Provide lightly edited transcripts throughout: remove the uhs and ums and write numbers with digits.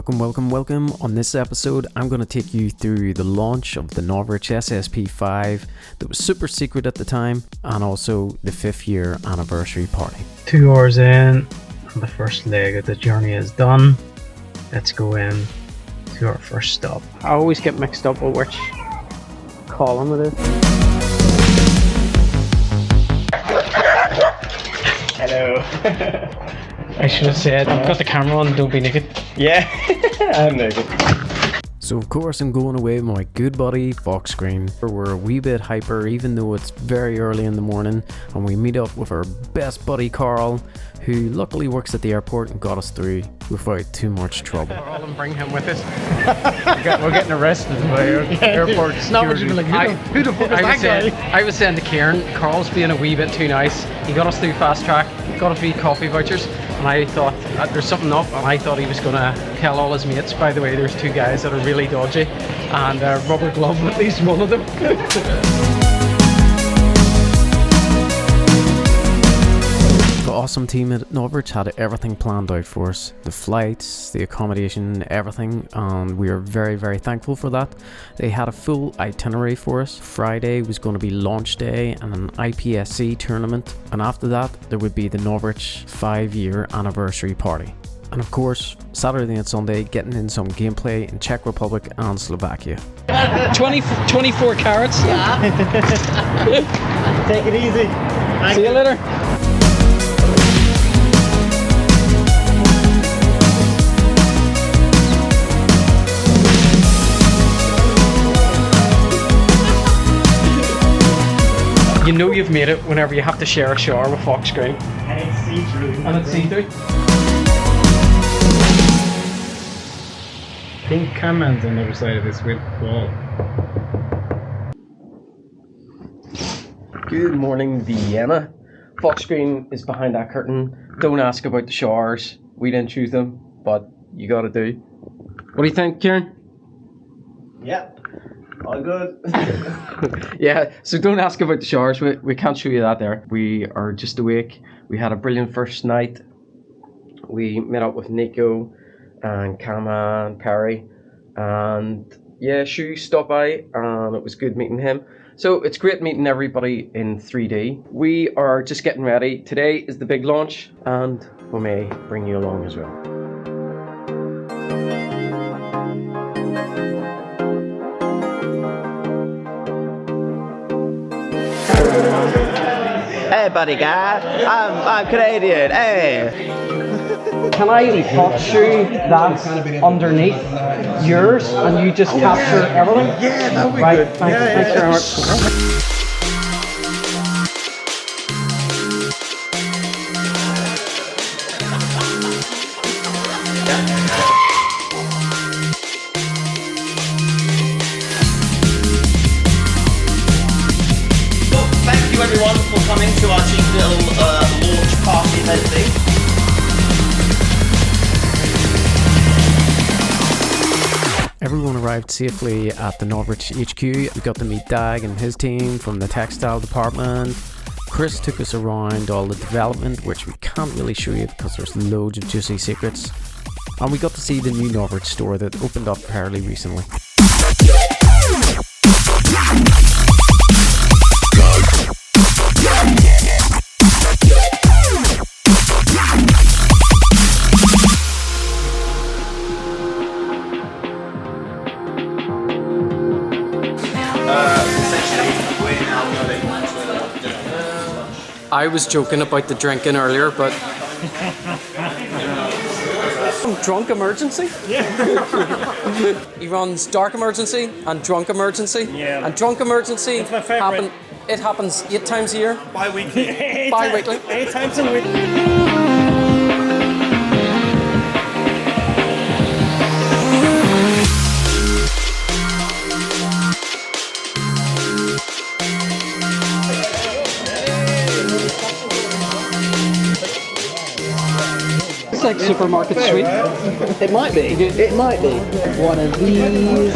Welcome. On this episode, I'm going to take you through the launch of the Novritsch SSP5 that was super secret at the time, and also the 5th year anniversary party. 2 hours in, and the first leg of the journey is done. Let's go in to our first stop. I always get mixed up with which column it is. Hello. I should have said, I've got the camera on, don't be naked. Yeah, I'm naked. So of course I'm going away with my good buddy Fox Screen. We're a wee bit hyper even though it's very early in the morning, and we meet up with our best buddy Carl, who luckily works at the airport and got us through without too much trouble. Carl and bring him with us. We're getting arrested by airport security. Who the fuck is that guy? I was saying to Kieran, Carl's being a wee bit too nice. He got us through fast track, got us 3 coffee vouchers, and I thought there's something up, and I thought he was going to tell all his mates. By the way, there's 2 guys that are really dodgy, and rubber glove at least one of them. The awesome team at Novritsch had everything planned out for us. The flights, the accommodation, everything, and we are very, very thankful for that. They had a full itinerary for us. Friday was going to be launch day and an IPSC tournament, and after that there would be the Novritsch 5-year anniversary party. And of course, Saturday and Sunday, getting in some gameplay in Czech Republic and Slovakia. 24 carats. Yeah. Take it easy. See you later. You know you've made it whenever you have to share a shower with Fox Screen. And it's see-through. And it's see-through. Pink comments on the other side of this wall. Good morning, Vienna. Fox Screen is behind that curtain. Don't ask about the showers. We didn't choose them, but you gotta do. What do you think, Kieran? Yep. All good. Yeah, so don't ask about the showers. We can't show you that there. We are just awake. We had a brilliant first night. We met up with Nico and Kama and Perry, and yeah, Shu stopped by, and it was good meeting him. So it's great meeting everybody in 3D. We are just getting ready. Today is the big launch, and we may bring you along as well. Hey, buddy guy. I'm Canadian. Hey. Can I touch you that underneath yours and you just capture everything? Yeah, that would be right, good. Thanks very much. Thank you everyone for coming to our cheap little launch party event thing. Everyone arrived safely at the Novritsch HQ. We got to meet Dag and his team from the textile department. Chris took us around all the development, which we can't really show you because there's loads of juicy secrets. And we got to see the new Novritsch store that opened up fairly recently. I was joking about the drinking earlier, but drunk emergency? Yeah. He runs dark emergency and drunk emergency. Yeah. And drunk emergency It's my favourite. It happens 8 times a year. Bi-weekly. Bi-weekly. 8 times a week. like supermarket sweet. It might be. It might be. One of these.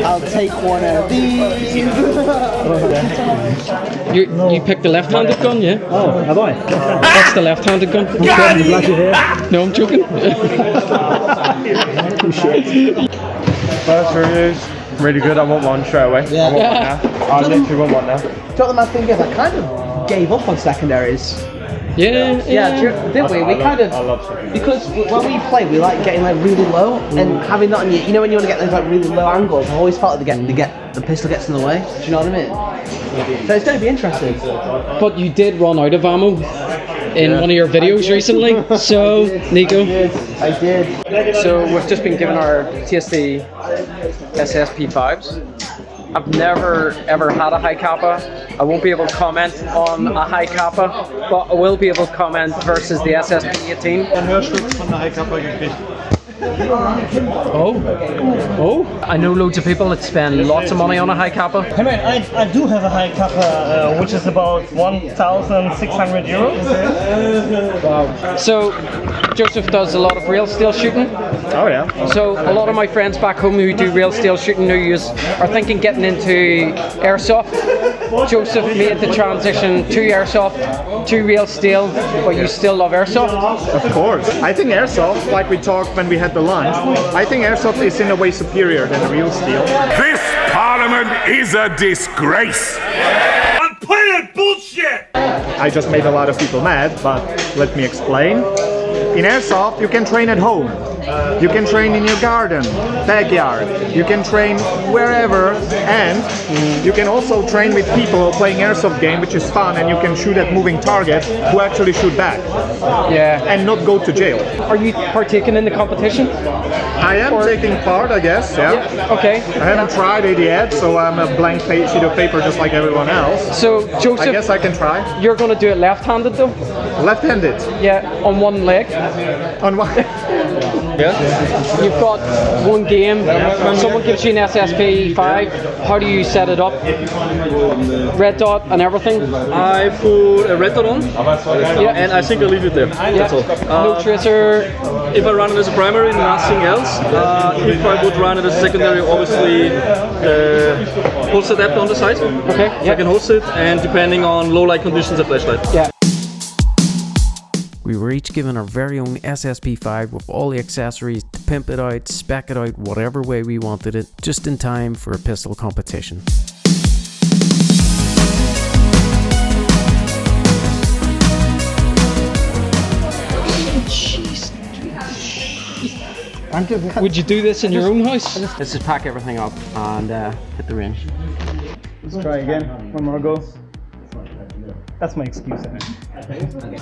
I'll take one of these. You picked the left-handed gun, yeah? Oh, have I? That's the left-handed gun. No, I'm joking. First reviews, really good. I want one straight away. Yeah. I want one now. I literally want one now. Do you know what the mad thing is? I kind of gave up on secondaries. Yeah. Didn't we? We kind of, because when we play, we like getting like really low and having that on you. You know when you want to get those like really low angles, I always felt like the pistol gets in the way. Do you know what I mean? So it's going to be interesting. But you did run out of ammo in one of your videos recently. So, Nico. I did. So we've just been given our tasty SSP5s. I've never ever had a high kappa. I won't be able to comment on a high kappa, but I will be able to comment versus the SSP18. Oh! I know loads of people that spend lots of money on a high kappa. I mean, I do have a high kappa, which is about 1,600 euros. Wow. So, Joseph does a lot of real steel shooting. Oh yeah. So, a lot of my friends back home who do real steel shooting are thinking getting into airsoft. Joseph made the transition to airsoft, to real steel, but you still love airsoft? Of course. I think airsoft, like we talked when we had the lunch, I think airsoft is in a way superior than real steel. This parliament is a disgrace. Unplanned bullshit! I just made a lot of people mad, but let me explain. In airsoft, you can train at home. You can train in your garden, backyard. You can train wherever, and you can also train with people playing airsoft game, which is fun, and you can shoot at moving targets who actually shoot back. Yeah. And not go to jail. Are you partaking in the competition? I am taking part, I guess, yeah. Okay. I haven't tried it yet, so I'm a blank sheet of paper just like everyone else. So, Joseph, I guess I can try. you're going to do it left-handed though? Left-handed. Yeah, on one leg. On one. You've got one game, someone gives you an SSP5, how do you set it up? Red dot and everything? I put a red dot on, and I think I'll leave it there. That's all. No tracer? If I run it as a primary, nothing else. If I would run it as a secondary, obviously holster adapter on the side. Okay. So I can host it, and depending on low light conditions, a flashlight. Yeah. We were each given our very own SSP5 with all the accessories to pimp it out, spec it out whatever way we wanted it, just in time for a pistol competition. Would you do this in your own house? Let's just pack everything up and hit the range. Let's try again. One more go. That's my excuse.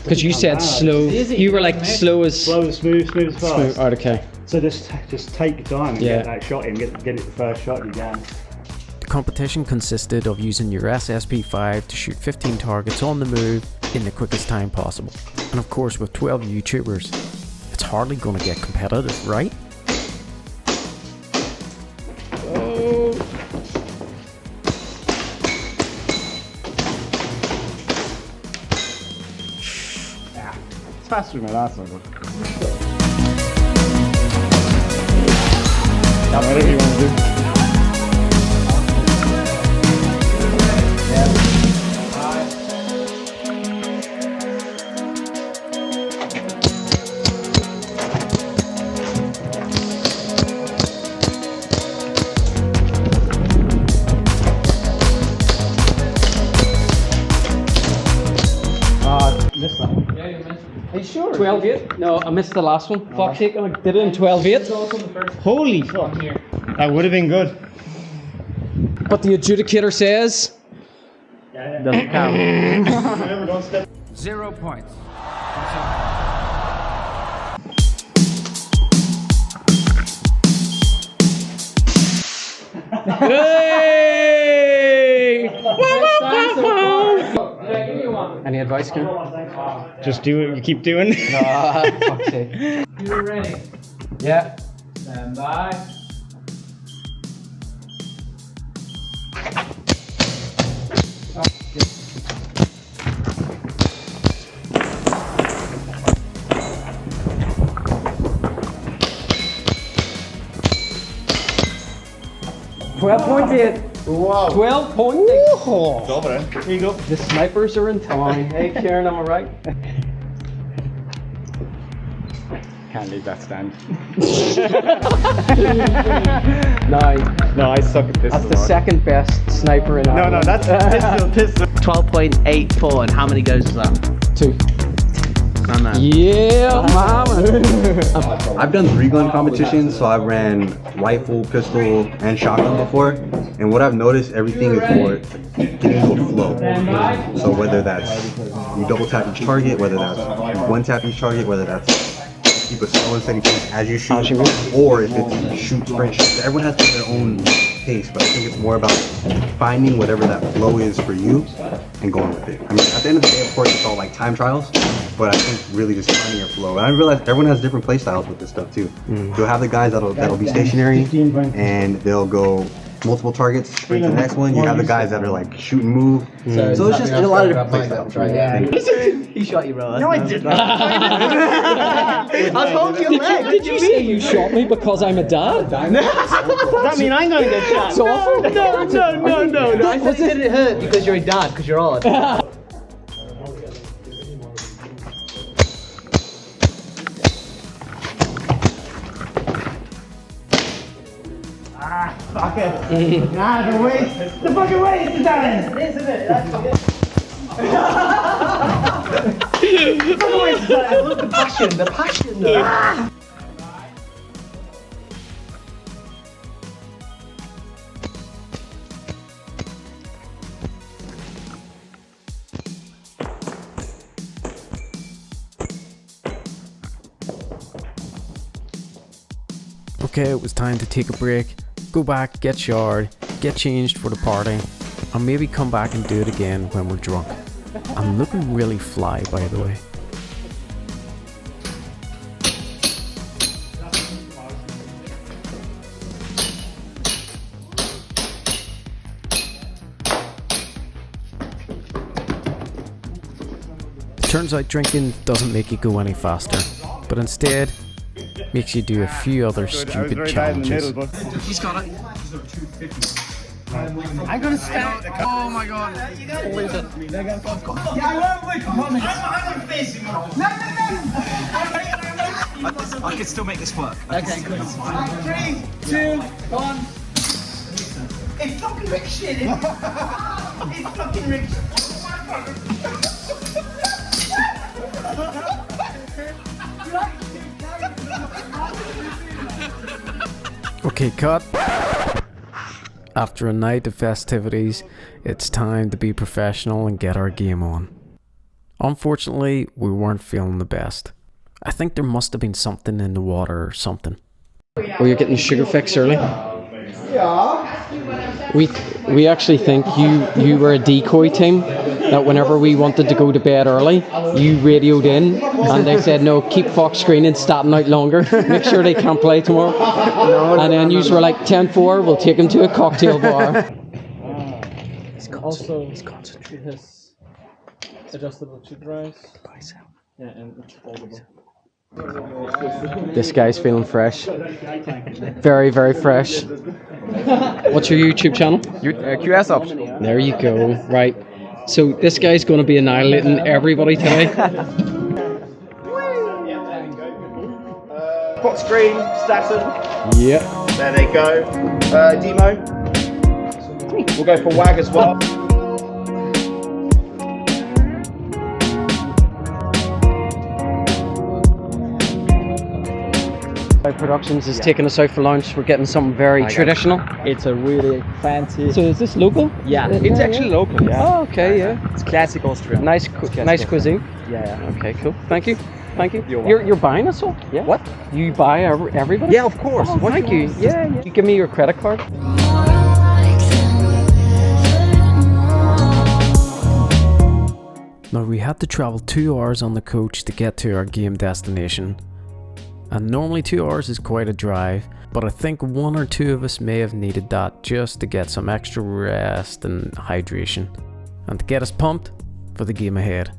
Because you said slow. You were like slow as... Slow, smooth as fast. Smooth. Oh, okay. So just take your time and get that shot in. Get it the first shot you can. The competition consisted of using your SSP5 to shoot 15 targets on the move in the quickest time possible. And of course, with 12 YouTubers, it's hardly going to get competitive, right? Faster than my last one. Whatever you want to do. Missed that. Are you sure? 12-8? No, I missed the last one. Fuck's sake, I did it in 12-8. Holy fuck. That would have been good. But the adjudicator says... Doesn't count. 0 points. Hey! Any advice, Ken? Just do what you keep doing. Fuck's sake. You're ready. Yeah. Stand by. 12.8. Wow. 12.8. Dobre. Here you go. The snipers are in town. Hey, Kieran, am I right? Can't leave that stand. No, No, I suck at this. that's the second best sniper in No, Ireland. that's pistol. 12.84, and how many goes is that? 2. Man. Yeah, mama. I've done 3-gun competitions, so I've ran rifle, pistol, and shotgun before. And what I've noticed, everything is more getting into a flow. So whether that's you double tap each target, whether that's one tap each target, whether that's keep a slow and steady pace as you shoot, or if it's shoot, sprint, shoot. Everyone has their own pace, but I think it's more about finding whatever that flow is for you and going with it. I mean, at the end of the day, of course, it's all like time trials, but I think really just finding your flow. And I realize everyone has different play styles with this stuff too. You'll have the guys that'll be stationary and they'll go multiple targets, sprint to the next one. You have the guys that are like shoot and move. So it's just a lot of different play styles, right? Yeah. He shot you, bro. No, I didn't. I was holding your leg. Did you say you shot me because I'm a dad? That mean I'm gonna get shot. So awful. No, I said it didn't hurt because you're a dad, because you're odd. Fuck it. Nah, the waist. The fucking waist is down. Isn't it? That's it. The fucking waist is down. Look, the passion. Okay, it was time to take a break, go back, get showered, get changed for the party, and maybe come back and do it again when we're drunk. I'm looking really fly, by the way. Turns out drinking doesn't make you go any faster, but instead makes you do a few other stupid challenges. He's got it. I'm gonna stand. Oh my god. Hold it. Yeah, I won't. I can still make this work. Okay, good. 3, 2, 1. It's fucking Rick shit. It's fucking Rick shit. Okay, cut. After a night of festivities, it's time to be professional and get our game on. Unfortunately, we weren't feeling the best. I think there must have been something in the water or something. Oh, you're getting sugar fix early? Yeah. We actually think you were a decoy team, that whenever we wanted to go to bed early, you radioed in and they said, no, keep Fox screening, starting out longer, make sure they can't play tomorrow. And then you were like, 10-4, we'll take them to a cocktail bar. Also, his adjustable to drive. Yeah, and it's foldable. This guy's feeling fresh. Very, very fresh. What's your YouTube channel? QS option. There you go. Right. So this guy's going to be annihilating everybody today. Spot screen, Staten. Yep. There they go. Demo. We'll go for WAG as well. Productions is taking us out for lunch. We're getting something very traditional. It's a really fancy. So is this local? Yeah, it's actually local. Yeah. Oh, okay, yeah. It's classic Austrian. Nice cuisine. Yeah. Okay, cool. Thank you. You're buying us all? Yeah. What? You buy everybody? Yeah, of course. Oh, thank you. Yeah. You give me your credit card. Now, we had to travel 2 hours on the coach to get to our game destination. And normally 2 hours is quite a drive, but I think 1 or 2 of us may have needed that just to get some extra rest and hydration, and to get us pumped for the game ahead.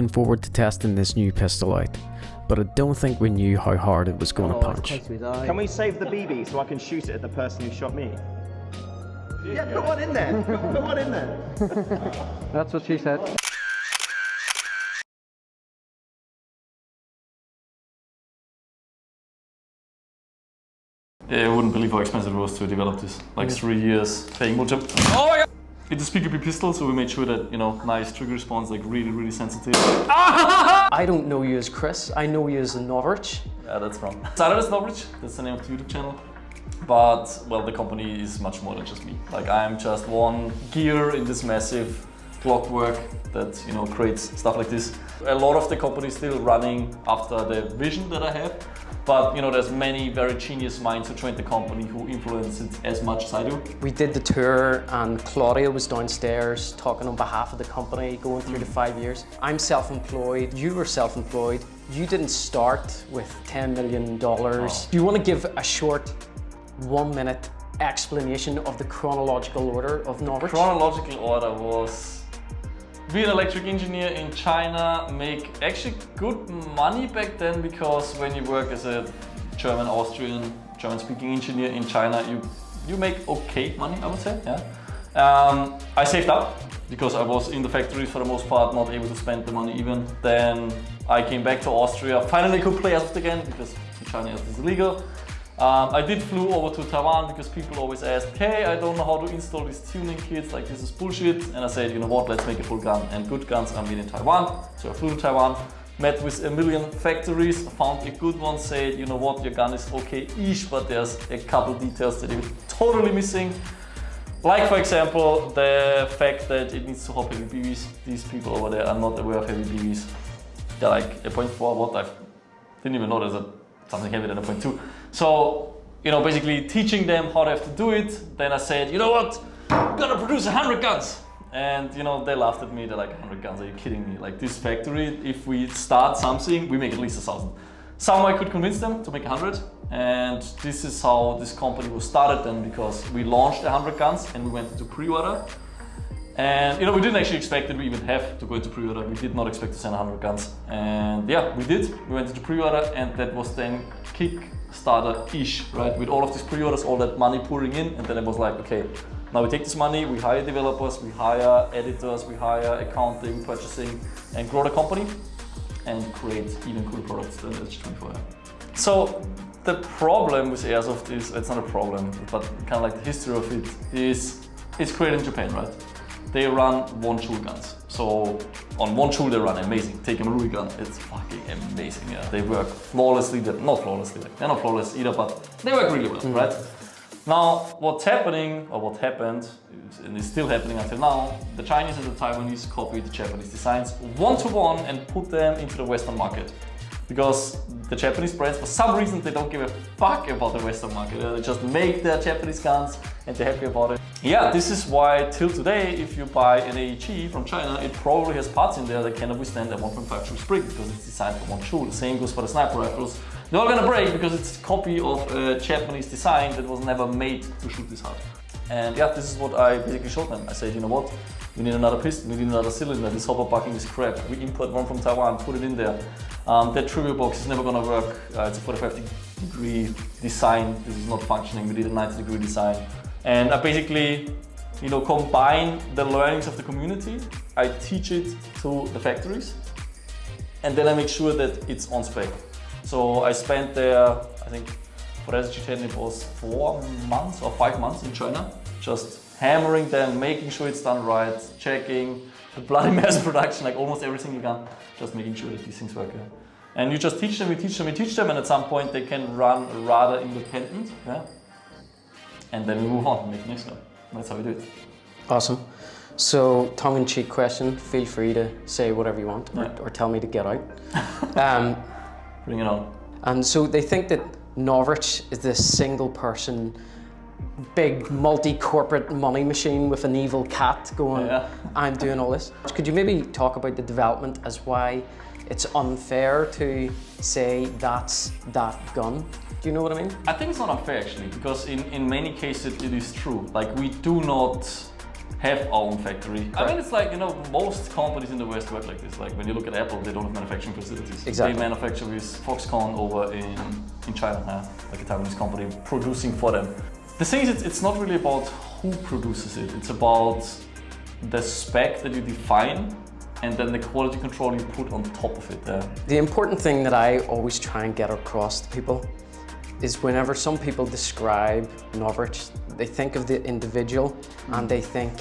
looking forward to testing this new pistol out, but I don't think we knew how hard it was going to punch. Can we save the BB so I can shoot it at the person who shot me? Yeah, put one in there. Put one in there. That's what she said. Yeah, I wouldn't believe how expensive it was to develop this. Like 3 years paying multiple. Oh my god! It's a PQP pistol, so we made sure that, you know, nice trigger response, like really sensitive. I don't know you as Chris, I know you as Novritsch. Yeah, that's wrong. Started as Novritsch, that's the name of the YouTube channel. But, well, the company is much more than just me. Like, I'm just one gear in this massive clockwork that, you know, creates stuff like this. A lot of the company is still running after the vision that I have. But, you know, there's many very genius minds who joined the company who influence it as much as I do. We did the tour and Claudia was downstairs talking on behalf of the company, going through the 5 years. I'm self-employed, you were self-employed. You didn't start with $10 million. Do you want to give a short 1-minute explanation of the chronological order of Novritsch? Chronological order was be an electric engineer in China, make actually good money back then, because when you work as a German, Austrian, German-speaking engineer in China, you make okay money, I would say. Yeah. I saved up because I was in the factories for the most part, not able to spend the money even. Then I came back to Austria, finally could play airsoft again because in China airsoft is illegal. I did flew over to Taiwan because people always asked, hey, I don't know how to install these tuning kits, like this is bullshit. And I said, you know what, let's make a full gun. And good guns are made in Taiwan. So I flew to Taiwan, met with a million factories, found a good one, said, you know what, your gun is okay-ish, but there's a couple details that you're totally missing. Like, for example, the fact that it needs to hop heavy BBs. These people over there are not aware of heavy BBs. They're like a 0.4, what? I didn't even know there's something heavier than a 0.2. So, you know, basically teaching them how they have to do it. Then I said, you know what, I'm gonna produce 100 guns. And, you know, they laughed at me. They're like, 100 guns, are you kidding me? Like, this factory, if we start something, we make at least 1,000. Somehow I could convince them to make 100. And this is how this company was started then, because we launched 100 guns and we went into pre-order. And, you know, we didn't actually expect that we even have to go into pre-order. We did not expect to send 100 guns. And yeah, we did. We went into pre-order, and that was then Kickstarter-ish, right? With all of these pre-orders, all that money pouring in. And then it was like, okay, now we take this money, we hire developers, we hire editors, we hire accounting, purchasing, and grow the company and create even cooler products than SG24. So the problem with airsoft is, it's not a problem, but kind of like the history of it is, it's created in Japan, right? They run 1 joule guns. So on 1 joule they run amazing. Take a Marui gun, it's fucking amazing. Yeah, they work flawlessly. Not flawlessly, like, they're not flawless either, but they work really well, right? Now, what's happening, or what happened, and is still happening until now, the Chinese and the Taiwanese copied the Japanese designs 1-to-1 and put them into the Western market. Because the Japanese brands, for some reason, they don't give a fuck about the Western market. They just make their Japanese guns and they're happy about it. Yeah, this is why till today, if you buy an AEG from China, it probably has parts in there that cannot withstand a 1.5 joule spring because it's designed for 1 joule. The same goes for the sniper rifles. They're all gonna break because it's a copy of a Japanese design that was never made to shoot this hard. And yeah, this is what I basically showed them. I said, you know what? We need another piston, we need another cylinder, this hopper bucking is crap. We import one from Taiwan, put it in there. That trigger box is never gonna work. It's a 45-degree design. This is not functioning. We did a 90-degree design. And I basically, you know, combine the learnings of the community. I teach it to the factories. And then I make sure that it's on spec. So I spent there, I think, for SG10 it was 4 months or 5 months in China. Just hammering them, making sure it's done right, checking the bloody mass production, like almost every single gun, just making sure that these things work. Yeah. And you just teach them, you teach them, you teach them, and at some point they can run rather independent. Yeah. And then we move on and make the next gun. That's how we do it. Awesome. So, tongue-in-cheek question, feel free to say whatever you want, or tell me to get out. Bring it on. And so they think that Novritsch is this single person, big multi-corporate money machine with an evil cat going, I'm doing all this. Could you maybe talk about the development as why it's unfair to say that's that gun? Do you know what I mean? I think it's not unfair actually, because in many cases it is true. Like, we do not have our own factory. I mean, it's like, you know, most companies in the West work like this. Like when you look at Apple, they don't have manufacturing facilities. Exactly. They manufacture with Foxconn over in China, like a Taiwanese company producing for them. The thing is, it's not really about who produces it. It's about the spec that you define and then the quality control you put on top of it. The important thing that I always try and get across to people is whenever some people describe Novritsch, they think of the individual and they think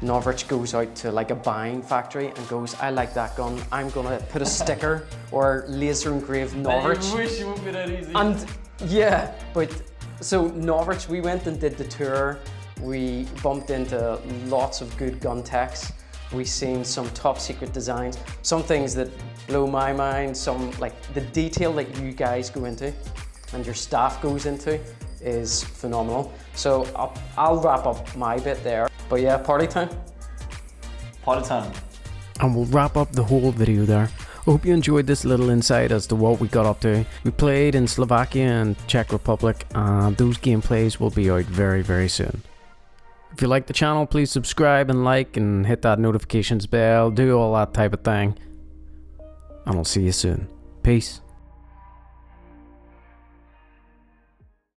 Novritsch goes out to like a buying factory and goes, I like that gun, I'm gonna put a sticker or laser engrave Novritsch. I wish it would be that easy. And yeah, but so Novritsch, we went and did the tour. We bumped into lots of good gun techs. We've seen some top secret designs, some things that blow my mind, some like the detail that you guys go into and your staff goes into is phenomenal. So I'll wrap up my bit there. But yeah, party time. Party time. And we'll wrap up the whole video there. I hope you enjoyed this little insight as to what we got up to. We played in Slovakia and Czech Republic, and those gameplays will be out very, very soon. If you like the channel, please subscribe and like and hit that notifications bell, do all that type of thing. And I'll see you soon. Peace.